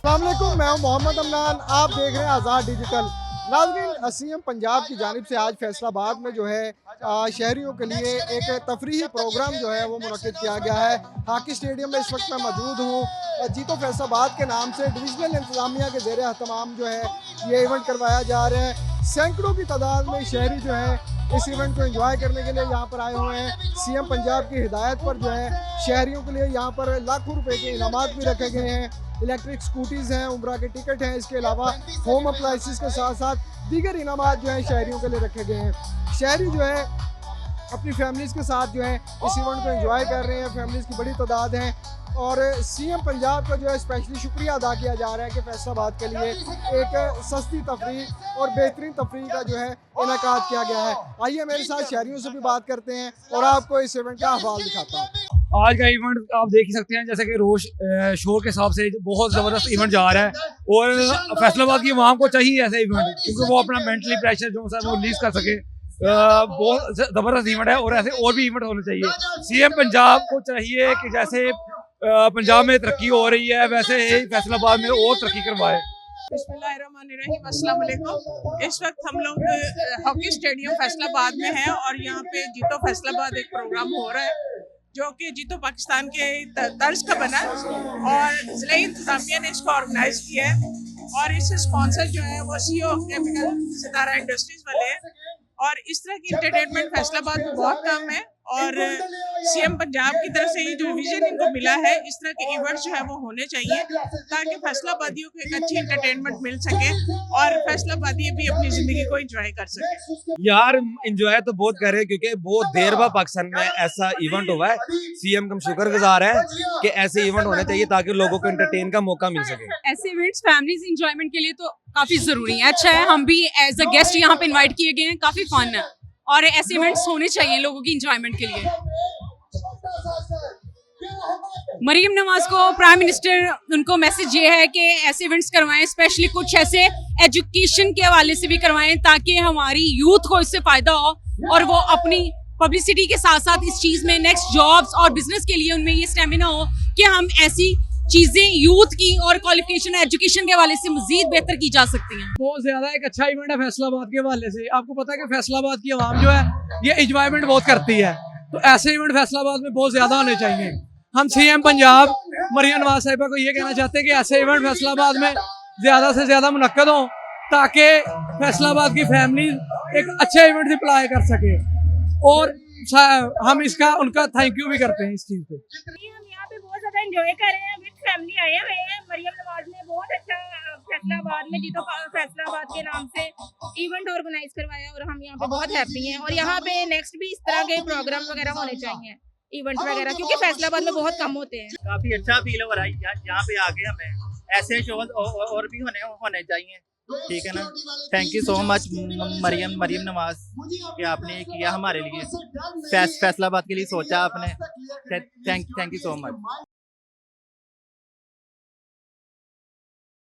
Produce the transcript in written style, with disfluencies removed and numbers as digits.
अस्सलाम वालेकुम, मैं हूं मोहम्मद अमनान। आप देख रहे हैं आज़ाद डिजिटल। नाज़रीन, सीएम पंजाब की जानिब से आज फैसलाबाद में जो है शहरियों के लिए एक तफरीही प्रोग्राम जो है वो मुनक्किद किया गया है। हॉकी स्टेडियम में इस वक्त मैं मौजूद हूँ। जीतो फैसलाबाद के नाम से डिविजनल इंतज़ामिया के ज़ेर एहतमाम जो है ये इवेंट करवाया जा रहा है। सैकड़ों की तादाद में शहरी जो है इस इवेंट को एंजॉय करने के लिए यहाँ पर आए हुए हैं। सीएम पंजाब की हिदायत पर जो है शहरियों के लिए यहाँ पर लाखों रुपए के इनामात भी रखे गए हैं। इलेक्ट्रिक स्कूटीज़ हैं, उम्रा के टिकट हैं, इसके अलावा होम अप्लाइंसेस के साथ साथ दीगर इनामात जो हैं शहरियों के लिए रखे गए हैं। शहरी जो है अपनी फैमिलीज़ के साथ जो है इस इवेंट को एंजॉय कर रहे हैं। फैमिलीज़ की बड़ी तादाद है और सीएम पंजाब का जो है स्पेशली शुक्रिया अदा किया जा रहा है कि फैसलाबाद के लिए एक सस्ती तफरी और बेहतरीन तफरी का जो है इनेकाद किया गया है। आइए मेरे साथ शहरियों से भी बात करते हैं और आपको इस इवेंट का अहवाल दिखाता हूँ। आज का इवेंट आप देख ही सकते हैं, जैसे कि रोज शोर के हिसाब से बहुत ज़बरदस्त इवेंट जा रहा है और फैसलाबाद की आवाम को चाहिए ऐसे इवेंट, क्योंकि वो अपना मेंटली प्रेशर जो है वो रिलीज कर सके। बहुत ज़बरदस्त इवेंट है और ऐसे और भी इवेंट होने चाहिए। सीएम पंजाब को चाहिए कि जैसे पंजाब में तरक्की हो रही है वैसे ही फैसलाबाद में और तरक्की करवाए। बिस्मिल्लाहिर्रहमानिर्रहीम, अस्सलाम वालेकुम। इस वक्त हम लोग हॉकी स्टेडियम फैसलाबाद में हैं और यहाँ पे जीतो फैसलाबाद एक प्रोग्राम हो रहा है जो कि जीतो पाकिस्तान के तर्ज का बना और ज़िला इंतज़ामिया ने इसको ऑर्गेनाइज किया है और इस स्पॉन्सर जो है वो सीईओ कैपिटल सितारा इंडस्ट्रीज वाले हैं। और इस तरह की इंटरटेनमेंट फैसलाबाद में बहुत कम है और सीएम पंजाब की तरफ से ये जो विजन इनको मिला है, इस तरह के इवेंट्स जो है वो होने चाहिए ताकि फैसलाबादियों को एक अच्छी इंटरटेनमेंट मिल सके और फैसलाबादी भी अपनी जिंदगी को एंजॉय कर सके। यार एंजॉय तो बहुत कर रहे हैं क्योंकि बहुत देर बाद पाकिस्तान में ऐसा इवेंट हुआ है। सीएम का हम शुक्रगुजार हैं कि ऐसे इवेंट होने चाहिए ताकि लोगों को एंटरटेन का मौका मिल सके। ऐसे इवेंट्स फैमिलीज एंजॉयमेंट के लिए तो काफी जरूरी है। अच्छा है, हम भी एज अ गेस्ट यहाँ पे इनवाइट किए गए हैं, काफी फन है और ऐसे इवेंट्स होने चाहिए लोगों की एंजॉयमेंट के लिए। मरियम नवाज को प्राइम मिनिस्टर उनको मैसेज ये है कि ऐसे इवेंट्स करवाएं, स्पेशली कुछ ऐसे एजुकेशन के हवाले से भी करवाएं ताकि हमारी यूथ को इससे फायदा हो और वो अपनी पब्लिसिटी के साथ साथ इस चीज में नेक्स्ट जॉब्स और बिजनेस के लिए उनमें ये स्टेमिना हो कि हम ऐसी चीजें यूथ की और क्वालिफिकेशन एजुकेशन के हवाले से मजीद बेहतर की जा सकती हैं। बहुत ज्यादा एक अच्छा इवेंट है फैसलाबाद के हवाले से। आपको पता है कि फैसलाबाद की आवाम जो है ये एंजॉयमेंट बहुत करती है, तो ऐसे इवेंट फैसलाबाद में बहुत ज्यादा होने चाहिए। हम सीएम पंजाब मरियम नवाज साहिबा को ये कहना चाहते हैं कि ऐसे इवेंट फैसलाबाद में ज्यादा से ज्यादा मुनक्कद हो ताकि फैसलाबाद की फैमिली एक अच्छे इवेंट रिप्लाई कर सके और हम इसका उनका थैंक यू भी करते हैं इस चीज पे। हम यहाँ पे बहुत ज्यादा एंजॉय कर रहे हैं, विद फैमिली आए हुए हैं। मरियम नवाज ने बहुत अच्छा फैसलाबाद में जीतो फैसलाबाद के नाम से इवेंट ऑर्गेनाइज करवाया और हम यहाँ पे बहुत हैप्पी हैं और यहाँ पे नेक्स्ट भी इस तरह के प्रोग्राम वगैरह होने चाहिए, इवेंट वगैरह, क्योंकि फैसलाबाद में बहुत कम होते हैं। काफी अच्छा फील हो रहा है यहाँ पे आके। हमें ऐसे शोज और भी होने चाहिए, ठीक है ना। Thank you so much Maryam Nawaz कि आपने किया हमारे लिए, फैसलाबाद के लिए सोचा आपने। Thank you so much.